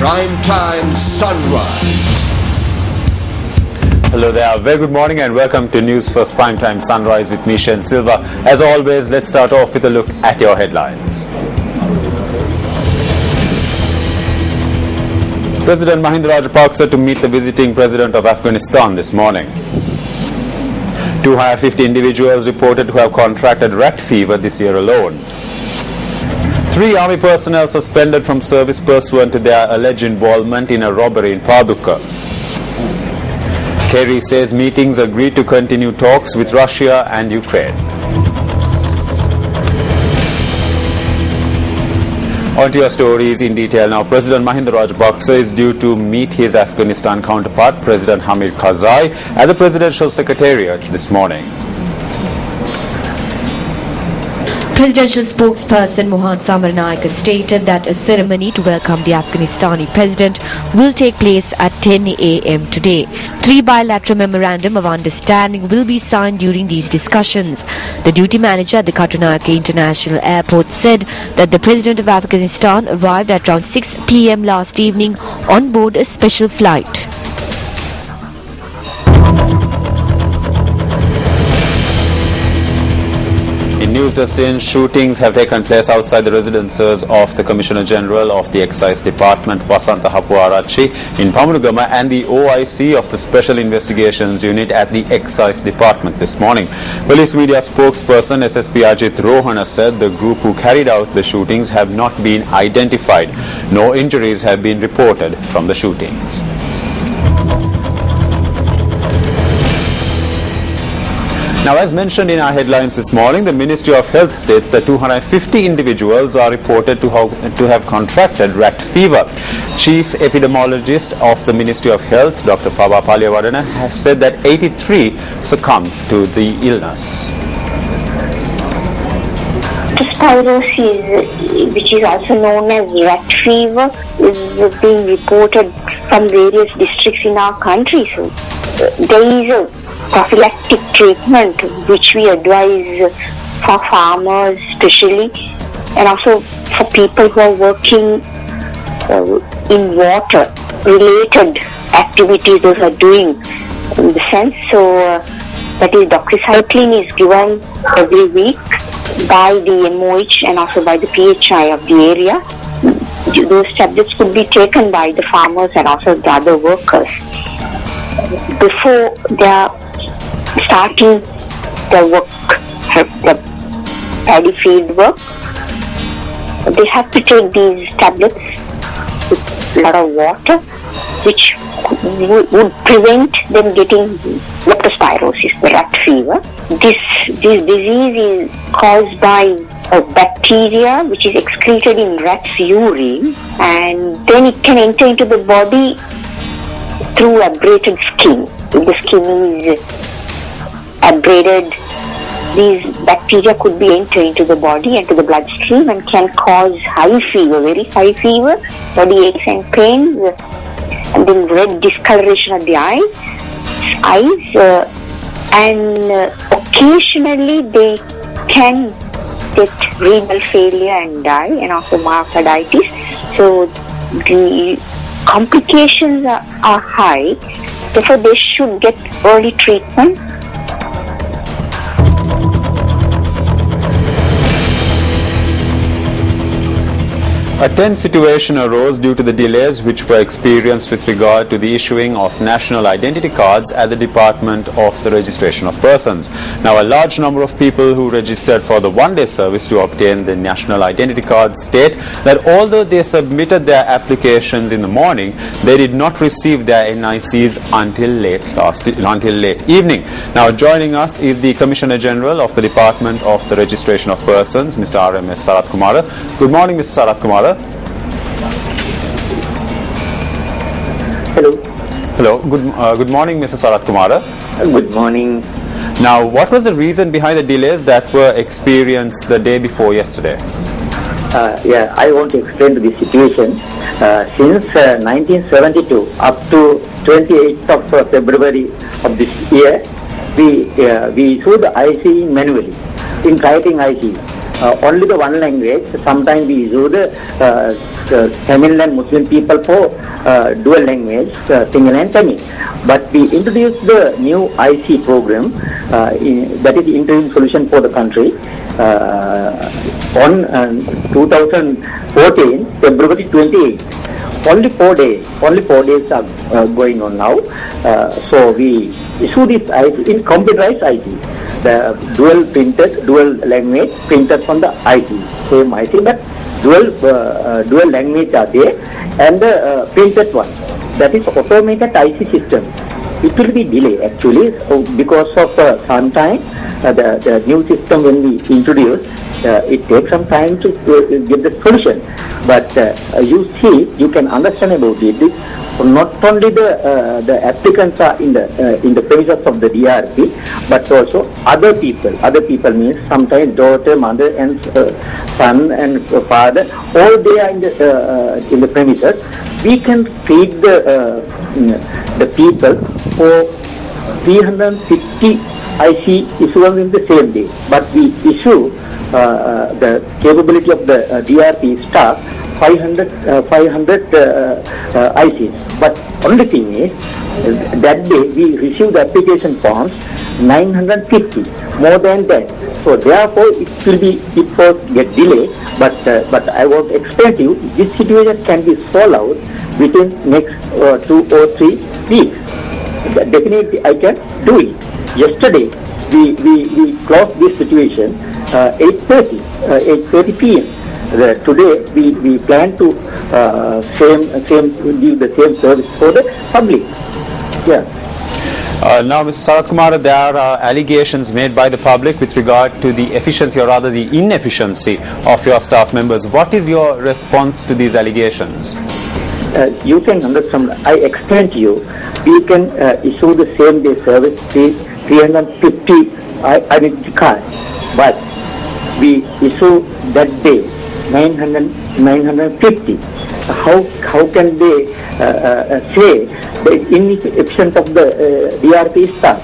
Primetime Sunrise. Hello there, very good morning and welcome to Newsfirst Primetime Sunrise with me, Shen Silva. As always, let's start off with a look at your headlines. President Mahinda Rajapaksa to meet the visiting President of Afghanistan this morning. 250 individuals reported to have contracted rat fever this year alone. 3 army personnel suspended from service pursuant to their alleged involvement in a robbery in Paduka. Kerry says meetings agreed to continue talks with Russia and Ukraine. On to your stories in detail now. President Mahinda Rajapaksa is due to meet his Afghanistan counterpart, President Hamid Karzai, at the Presidential Secretariat this morning. Presidential spokesperson Mohan Samaranaike stated that a ceremony to welcome the Afghanistani president will take place at 10 a.m. today. 3 bilateral memorandum of understanding will be signed during these discussions. The duty manager at the Katunayake International Airport said that the president of Afghanistan arrived at around 6 p.m. last evening on board a special flight. In Newsfirst, shootings have taken place outside the residences of the Commissioner General of the Excise Department, Wasantha Hapuarachi, in Pamunugama, and the OIC of the Special Investigations Unit at the Excise Department this morning. Police media spokesperson SSP Ajit Rohana said the group who carried out the shootings have not been identified. No injuries have been reported from the shootings. Now, as mentioned in our headlines this morning, the Ministry of Health states that 250 individuals are reported to have contracted rat fever. Chief Epidemiologist of the Ministry of Health, Dr. Pava Paliyavadana, has said that 83 succumbed to the illness. Spirosis, which is also known as rat fever, is being reported from various districts in our country. So there is a prophylactic treatment which we advise for farmers especially, and also for people who are working in water related activities those are doing in the sense. So that is doxycycline is given every week by the MOH and also by the PHI of the area. Those tablets could be taken by the farmers and also the other workers before they are starting their work, the paddy field work. They have to take these tablets with a lot of water, which would prevent them getting leptospirosis, the rat fever. This disease is caused by a bacteria which is excreted in rat's urine, and then it can enter into the body through abraded skin. If the skin is abraded, these bacteria could be entering into the body and to the bloodstream and can cause high fever, very high fever, body aches and pains, and then red discoloration of the eyes, and occasionally they can get renal failure and die, and also myocarditis. So the complications are high, therefore they should get early treatment. A tense situation arose due to the delays which were experienced with regard to the issuing of national identity cards at the Department of the Registration of Persons. Now, a large number of people who registered for the one-day service to obtain the national identity cards state that although they submitted their applications in the morning, they did not receive their NICs until late evening. Now, joining us is the Commissioner General of the Department of the Registration of Persons, Mr. R.M.S. Sarath Kumara. Good morning, Mr. Sarath Kumara. Hello. Hello. Good morning, Mr. Sarath Kumara. Good morning. Now, what was the reason behind the delays that were experienced the day before yesterday? I want to explain the situation. Since 1972 up to 28th of February of this year, we issued the IC manually in writing IC. only the one language. Sometimes we use the Tamil and Muslim people for dual language, Sinhala and Tamil. But we introduced the new IC program, that is the interim solution for the country, on 2014, February 28. Only 4 days are going on now. So we issue this IT in computerized IT, the dual language printed from the IT, same IT, but dual language are there, and the printed one, that is automated IC system. It will be delayed actually, because of some time. The new system when we introduce, it takes some time to get the solution. But you see, you can understand about it. Not only the applicants are in the premises of the DRP, but also other people. Other people means sometimes daughter, mother, and son and father. All they are in the premises. We can feed the people for 350 IC issuance in the same day. But we issue the capability of the DRP staff 500 ICs. But only thing is, that day we received the application forms 950, more than that. So therefore it will get delayed. But I want to explain to you, this situation can be solved out within next 2 or 3 weeks. Definitely I can do it. Yesterday we closed this situation 8:30 p.m. Today we plan to give the same service for the public. Yeah. Now, Mr. Sarath Kumar, there are allegations made by the public with regard to the efficiency, or rather the inefficiency of your staff members. What is your response to these allegations? You can understand. I explained to you. We can issue the same day service 350 identity cards, but we issue that day 950. How can they say the inefficient of the DRP staff?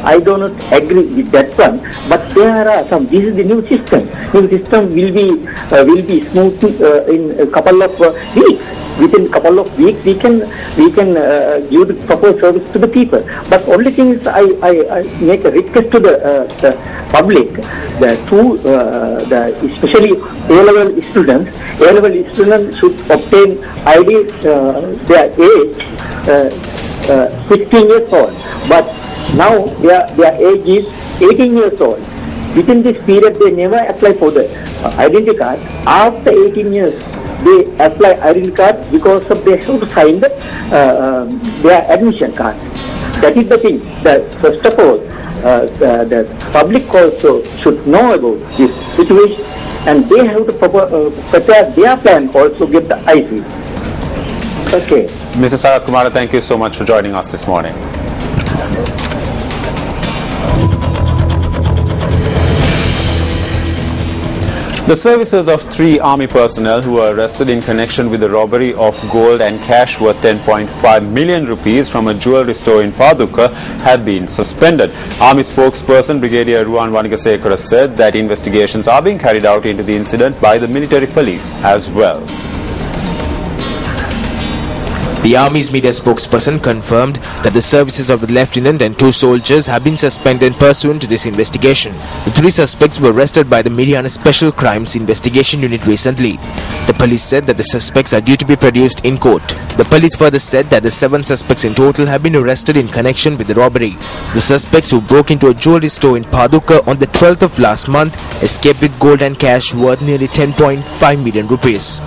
I do not agree with that one. But there are some. This is the new system. New system will be smooth in a couple of weeks. Within a couple of weeks, we can give the proper service to the people. But only thing is, I make a request to the public, especially A-level students. A-level students should obtain ID their age 16 years old. But now their age is 18 years old. Within this period, they never apply for the identity card. After 18 years, they apply identity card because of they have to sign their admission card. That is the thing. First of all, the public also should know about this situation, and they have to prepare their plan also get the IC. Okay. Mr. Sarath Kumar, thank you so much for joining us this morning. The services of 3 army personnel who were arrested in connection with the robbery of gold and cash worth 10.5 million rupees from a jewelry store in Paduka have been suspended. Army spokesperson Brigadier Ruwan Wanigasekara said that investigations are being carried out into the incident by the military police as well. The Army's media spokesperson confirmed that the services of the lieutenant and 2 soldiers have been suspended pursuant to this investigation. The 3 suspects were arrested by the Miryana Special Crimes Investigation Unit recently. The police said that the suspects are due to be produced in court. The police further said that the 7 suspects in total have been arrested in connection with the robbery. The suspects who broke into a jewelry store in Paduka on the 12th of last month escaped with gold and cash worth nearly 10.5 million rupees.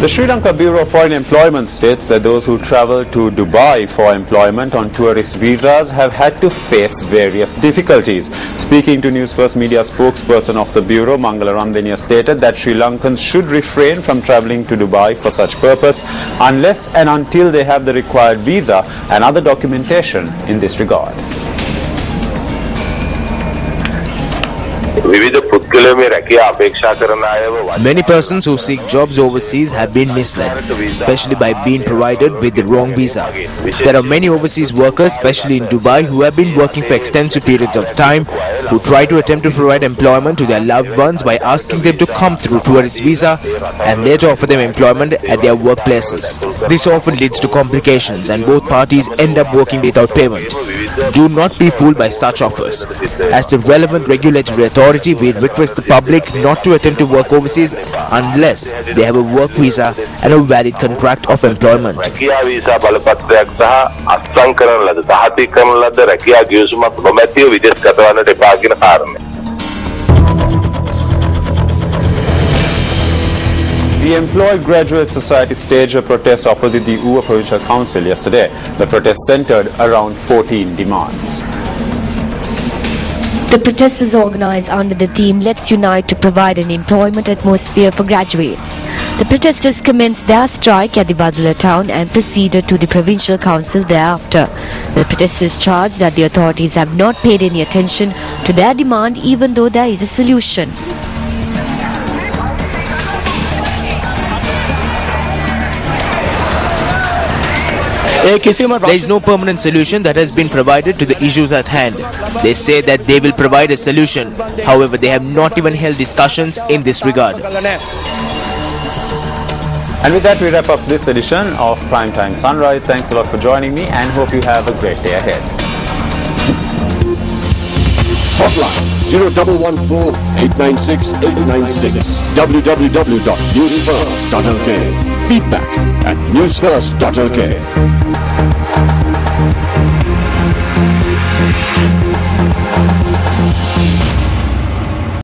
The Sri Lanka Bureau of Foreign Employment states that those who travel to Dubai for employment on tourist visas have had to face various difficulties. Speaking to Newsfirst media spokesperson of the Bureau, Mangala Ramdeniya, stated that Sri Lankans should refrain from travelling to Dubai for such purpose unless and until they have the required visa and other documentation in this regard. Many persons who seek jobs overseas have been misled, especially by being provided with the wrong visa. There are many overseas workers, especially in Dubai, who have been working for extensive periods of time, who try to attempt to provide employment to their loved ones by asking them to come through tourist visa and later offer them employment at their workplaces. This often leads to complications and both parties end up working without payment. Do not be fooled by such offers. As the relevant regulatory authority, we request the public not to attempt to work overseas unless they have a work visa and a valid contract of employment. The Employed Graduate Society staged a protest opposite the Uva Provincial Council yesterday. The protest centered around 14 demands. The protest was organized under the theme "Let's Unite to Provide an Employment Atmosphere for Graduates." The protesters commenced their strike at the Badula town and proceeded to the provincial council thereafter. The protesters charged that the authorities have not paid any attention to their demand even though there is a solution. There is no permanent solution that has been provided to the issues at hand. They say that they will provide a solution. However, they have not even held discussions in this regard. And with that, we wrap up this edition of Primetime Sunrise. Thanks a lot for joining me and hope you have a great day ahead. Hotline 0114 896 896. www.newsfirst.lk. Feedback at newsfirst.lk.